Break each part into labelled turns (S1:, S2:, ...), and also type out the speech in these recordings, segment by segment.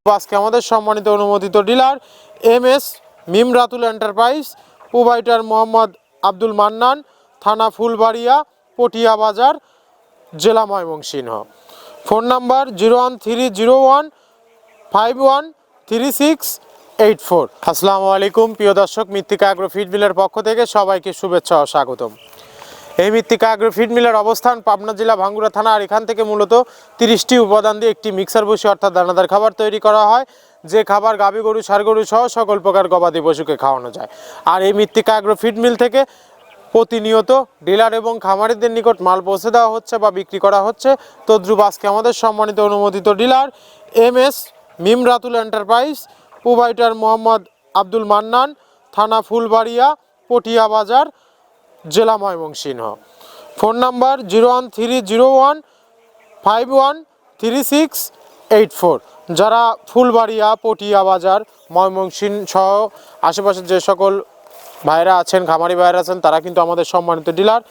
S1: আজকে আমাদের সম্মানিত অনুমোদিত dealer MS Mimratul enterprise, provider Mohammad Abdul Mannan, থানা ফুলবাড়িয়া, পটিয়া বাজার, জেলা ময়মনসিংহ। Phone number 01301513684। আসসালামু আলাইকুম প্রিয় দর্শক, মৃত্তিকা অ্যাগ্রো ফিড মিলের পক্ষ থেকে সবাইকে শুভেচ্ছা ও স্বাগতম। এই মৃত্তিকা অ্যাগ্রো ফিড মিলের অবস্থান পাবনা জেলা ভাঙ্গুড়া থানা। আর এখান থেকে মূলত 30টি উপাদান দিয়ে একটি মিক্সার ভুসি অর্থাৎ দানাদার খাবার তৈরি করা হয়, যে খাবার গাভী গরু, ষাঁড় গরু সহ সকল প্রকার গবাদি পশুকে খাওয়ানো যায়। আর এই মৃত্তিকা অ্যাগ্রো ফিড মিল থেকে প্রতিনিয়ত ডিলার এবং খামারিদের নিকট মাল পৌঁছে দেওয়া হচ্ছে বা বিক্রি করা হচ্ছে। তদ্রুপ আজকে আমাদের সম্মানিত অনুমোদিত dealer MS Mimratul enterprise, provider Mohammad Abdul Mannan, থানা ফুলবাড়িয়া, পটিয়া বাজার, জেলা ময়মনসিংহ। Phone number 01301513684। যারা ফুলবাড়িয়া, পটিয়া বাজার, ময়মনসিংহ সহ আশেপাশের যে সকল ভাইরা আছেন, খামারি ভাইরা আছেন, তারা কিন্তু আমাদের সম্মানিত ডিলার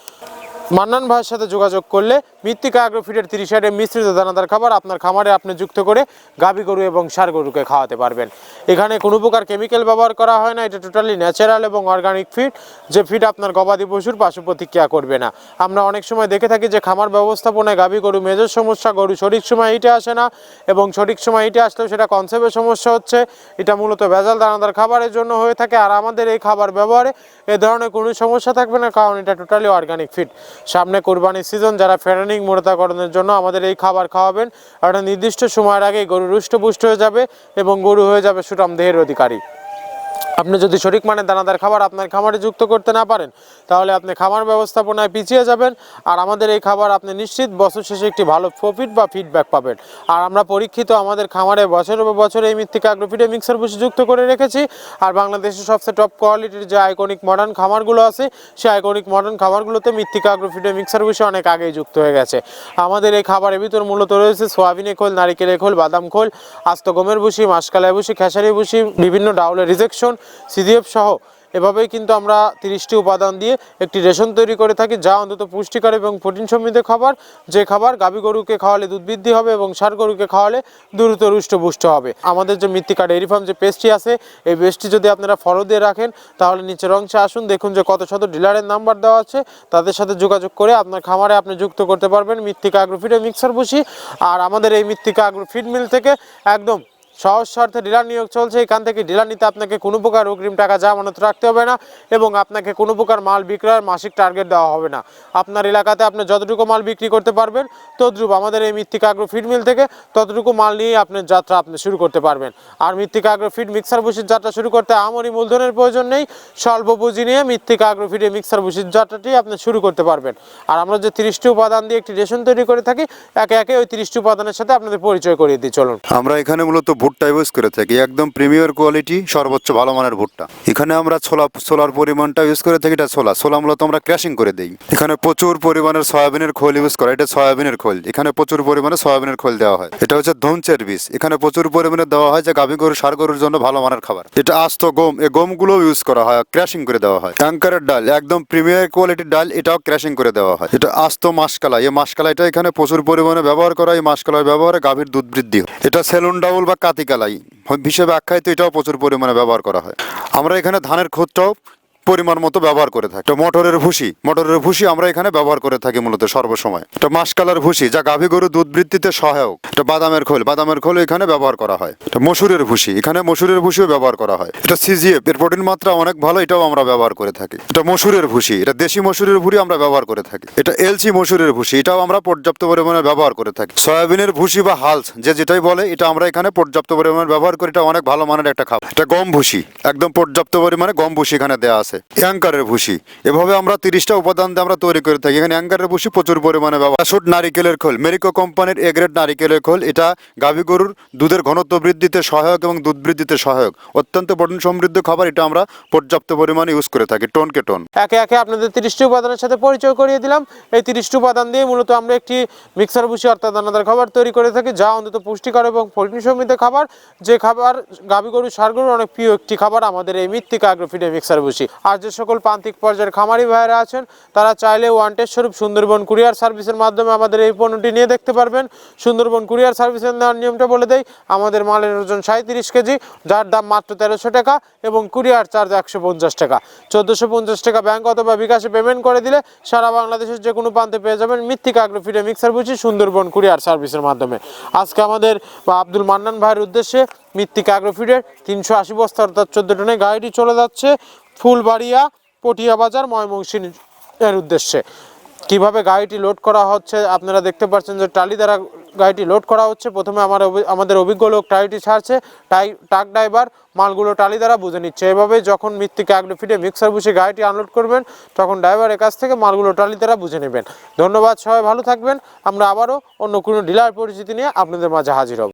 S1: মান্নান ভাইয়ের সাথে যোগাযোগ করলে মৃত্তিকা অ্যাগ্রো ফিডের 30 মিশ্রিত দানাদার খাবার আপনার খামারে আপনি যুক্ত করে গাভী গরু এবং ষাঁড় গরুকে খাওয়াতে পারবেন। এখানে কোনো প্রকার কেমিক্যাল ব্যবহার করা হয় না, এটা টোটালি ন্যাচারাল এবং অর্গানিক ফিড, যে ফিড আপনার গবাদি পশুর পার্শ্ব প্রতিক্রিয়া করবে না। আমরা অনেক সময় দেখে থাকি যে খামার ব্যবস্থাপনায় গাভী গরু মেজর সমস্যা, গরু সঠিক সময় হিটে আসে না, এবং সঠিক সময় হিটে আসলেও সেটা কনসেপ্টের সমস্যা হচ্ছে। এটা মূলত ভেজাল দানাদার খাবারের জন্য হয়ে থাকে। আর আমাদের এই খাবার ব্যবহারে এ ধরনের কোনো সমস্যা থাকবে না, কারণ এটা টোটালি অর্গানিক ফিড। সামনে কোরবানির সিজন, যারা ফেরানিং মোটাতাকরণের জন্য আমাদের এই খাবার খাওয়াবেন, একটা নির্দিষ্ট সময়ের আগে গরু রুষ্টপুষ্ট হয়ে যাবে এবং গরু হয়ে যাবে সুঠাম দেহের অধিকারী। আপনি যদি সঠিক মানের দানাদার খাবার আপনার খামারে যুক্ত করতে না পারেন, তাহলে আপনি খামার ব্যবস্থাপনায় পিছিয়ে যাবেন। আর আমাদের এই খাবার আপনি নিশ্চিত বছর শেষে একটি ভালো প্রফিট বা ফিডব্যাক পাবেন। আর আমরা পরীক্ষিত আমাদের খামারে বছরের পর বছর এই মৃত্তিকা অ্যাগ্রো ফিডে মিক্সার ভুসি যুক্ত করে রেখেছি। আর বাংলাদেশের সবচেয়ে টপ কোয়ালিটির যে আইকনিক মডার্ন খামারগুলো আছে, সেই আইকনিক মডার্ন খামারগুলোতে মৃত্তিকা অ্যাগ্রো ফিডে মিক্সার ভুসি অনেক আগেই যুক্ত হয়ে গেছে। আমাদের এই খাবারের ভিতর মূলত রয়েছে সোয়াবিনের খোল, নারিকেলের খোল, বাদাম খোল, আস্ত গমের ভুসি, মাসকালাই ভুসি, খেসারি ভুসি, বিভিন্ন ডাউলের রিজেকশন, CDF সহ এভাবেই কিন্তু আমরা 30টি উপাদান দিয়ে একটি রেশন তৈরি করে থাকি, যা অন্তত পুষ্টিকর এবং প্রোটিন সমৃদ্ধ খাবার, যে খাবার গাভী গরুকে খাওয়ালে দুধ বৃদ্ধি হবে এবং ষাঁড় গরুকে খাওয়ালে দ্রুত রুষ্টপুষ্ট হবে। আমাদের যে মৃত্তিকা ডেইরি ফার্ম যে পেজটি আছে, এই পেজটি যদি আপনারা ফলো দিয়ে রাখেন, তাহলে নিচের অংশে আসুন, দেখুন যে কত শত ডিলারের নাম্বার দেওয়া আছে, তাদের সাথে যোগাযোগ করে আপনার খামারে আপনি যুক্ত করতে পারবেন মৃত্তিকা অ্যাগ্রো ফিডে মিক্সার ভুসি। আর আমাদের এই মৃত্তিকা অ্যাগ্রো ফিড মিল থেকে একদম সহজ শর্তে ডিলার নিয়োগ চলছে। এখান থেকে ডিলার নিতে আপনাকে কোনো প্রকার অগ্রিম টাকা জামানত রাখতে হবে না, এবং আপনাকে কোনো প্রকার মাল বিক্রয়ের মাসিক টার্গেট দেওয়া হবে না। আপনার এলাকাতে আপনি যতটুকু মাল বিক্রি করতে পারবেন, তদ্রুপ আমাদের এই মৃত্তিকা অ্যাগ্রো ফিড মিল থেকে ততটুকু মাল নিয়ে আপনার যাত্রা আপনি শুরু করতে পারবেন। আর মৃত্তিকা অ্যাগ্রো ফিড মিক্সার ভুসির যাত্রা শুরু করতে আমরি মূলধনের প্রয়োজন নেই, স্বল্প পুঁজি নিয়ে মৃত্তিকা অ্যাগ্রো ফিডে মিক্সার ভুসির যাত্রাটি আপনি শুরু করতে পারবেন। আর আমরা যে 30টি উপাদান দিয়ে একটি রেশন তৈরি করে থাকি, একে একে ওই 30টি উপাদানের সাথে আপনাদের পরিচয় করিয়ে দিই, চলুন।
S2: আমরা এখানে মূলত ভুট্টা ইউজ করে থাকি, একদম প্রিমিয়ার কোয়ালিটি, সর্বোচ্চ ভালো মানের ভুট্টা। এখানে আমরা ছোলার পরিমাণটা ইউজ করে থাকি, এটা ছোলা মূলত আমরা ক্র্যাশিং করে দিই। এখানে প্রচুর পরিমাণের সয়াবিনের খোল ইউজ করা, এটা সয়াবিনের খোল, এখানে প্রচুর পরিমাণে সয়াবিনের খোল দেওয়া হয়। এটা হচ্ছে ধনচের বীজ, এখানে প্রচুর পরিমাণে দেওয়া হয়, যে গাভী গরু, ষাঁড় গরুর জন্য ভালো মানের খাবার। এটা আস্ত গম, এই গমগুলো ইউজ করা হয়, ক্র্যাশিং করে দেওয়া হয়। অ্যাঙ্কারের ডাল, একদম প্রিমিয়ার কোয়ালিটির ডাল, এটাও ক্র্যাশিং করে দেওয়া হয়। এটা আস্ত মাসকালাই, এই মাসকালাইটা এখানে প্রচুর পরিমাণে ব্যবহার করা, এই মাসকালাই ব্যবহারে গাভীর দুধ বৃদ্ধি হয়। এটা সেলুন ডাউল বা কাতিকালাই হিসেবে আখ্যায়িত, এটাও প্রচুর পরিমাণে ব্যবহার করা হয়। আমরা এখানে ধানের খোঁজটাও পরিমাণ মতো ব্যবহার করে থাকি। তো মটরের ভুসি আমরা এখানে ব্যবহার করে থাকি মূলত সর্বসময়। এটা মাসকালার ভুসি, যা গাভী গরু দুধ বৃদ্ধিতে সহায়ক। এটা বাদামের খোল এখানে ব্যবহার করা হয়। এটা মসুরের ভুসি, এখানে মসুরের ভুসিও ব্যবহার করা হয়। এটা CGF, এর প্রোটিন মাত্রা অনেক ভালো, এটাও আমরা ব্যবহার করে থাকি। এটা মসুরের ভুসি, এটা দেশি মসুরের ভুসি আমরা ব্যবহার করে থাকি। এটা LC মসুরের ভুসি, এটাও আমরা পর্যাপ্ত পরিমাণে ব্যবহার করে থাকি। সয়াবিনের ভুসি বা হালস, যেটাই বলে, এটা আমরা এখানে পর্যাপ্ত পরিমাণে ব্যবহার করি, এটা অনেক ভালো মানের একটা খাবার। এটা গম ভুসি, একদম পর্যাপ্ত পরিমাণে গম ভুসি এখানে দেওয়া আছে। অ্যাঙ্কারের ভুসি, এভাবে আমরা 30টা উপাদান দিয়ে আমরা তৈরি করে থাকি। এখানে অ্যাঙ্কারের ভুসি প্রচুর পরিমাণে ব্যবহার। নারিকেলের খোল, মেরিকো কোম্পানির A গ্রেড নারিকেলের খোল, এটা গাভী গরুর দুধের ঘনত্ব বৃদ্ধিতে সহায়ক এবং দুধ বৃদ্ধিতে সহায়ক, অত্যন্ত প্রোটিন সমৃদ্ধ খাবার। এটা আমরা পর্যাপ্ত পরিমাণে ইউজ করে থাকি, টনকে টন।
S1: একে একে আপনাদের 30টি উপাদানের সাথে পরিচয় করিয়ে দিলাম। এই 30টি উপাদান দিয়ে মূলত আমরা একটি মিক্সার ভুসি অর্থাৎ দানাদার খাবার তৈরি করে থাকি, যা অন্তত পুষ্টিকর এবং প্রোটিন সমৃদ্ধ খাবার, যে খাবার গাভী গরু, ষাঁড় গরুর অনেক প্রিয় একটি খাবার আমাদের এই মৃত্তিকা অ্যাগ্রো ফিডে মিক্সার ভুসি। আর যে সকল প্রান্তিক পর্যায়ের খামারি ভাইয়েরা আছেন তারা চাইলে ওয়ান টেস্ট স্বরূপ সুন্দরবন কুরিয়ার সার্ভিসের মাধ্যমে আমাদের এই পণ্যটি নিয়ে দেখতে পারবেন। সুন্দরবন কুরিয়ার সার্ভিসের নেওয়ার নিয়মটা বলে দেই, আমাদের মালের ওজন 37 কেজি, যার দাম মাত্র 1300 টাকা এবং কুরিয়ার চার্জ 150 টাকা। 1450 টাকা ব্যাংক অথবা বিকাশে পেমেন্ট করে দিলে সারা বাংলাদেশের যে কোনো প্রান্তে পেয়ে যাবেন মৃত্তিকা অ্যাগ্রোফিডে মিক্সার বুঝি সুন্দরবন কুরিয়ার সার্ভিসের মাধ্যমে। আজকে আমাদের আব্দুল মান্নান ভাইয়ের উদ্দেশ্যে মৃত্তিকা অ্যাগ্রোফিডের 380 বস্তা অর্থাৎ 14 টনের গাড়িটি চলে যাচ্ছে ফুলবাড়িয়া পটিয়া বাজার ময়মনসিংহ এর উদ্দেশ্যে। কিভাবে গাড়িটি লোড করা হচ্ছে আপনারা দেখতে পাচ্ছেন যে ট্রালি দ্বারা গাড়িটি লোড করা হচ্ছে। প্রথমে আমাদের অভিজ্ঞ লোক ট্রালিটি ছাড়ছে, ট্রাক ড্রাইভার মালগুলো ট্রালি দ্বারা বুঝে নিচ্ছে। এভাবে যখন মৃত্তিকা অ্যাগ্রোফিডে মিক্সার বুঝে গাড়িটি আনলোড করবেন তখন ড্রাইভারের কাছ থেকে মালগুলো ট্রালি দ্বারা বুঝে নেবেন। ধন্যবাদ, সবাই ভালো থাকবেন। আমরা আবারও অন্য কোনো ডিলার পরিচিতি নিয়ে আপনাদের মাঝে হাজির হব।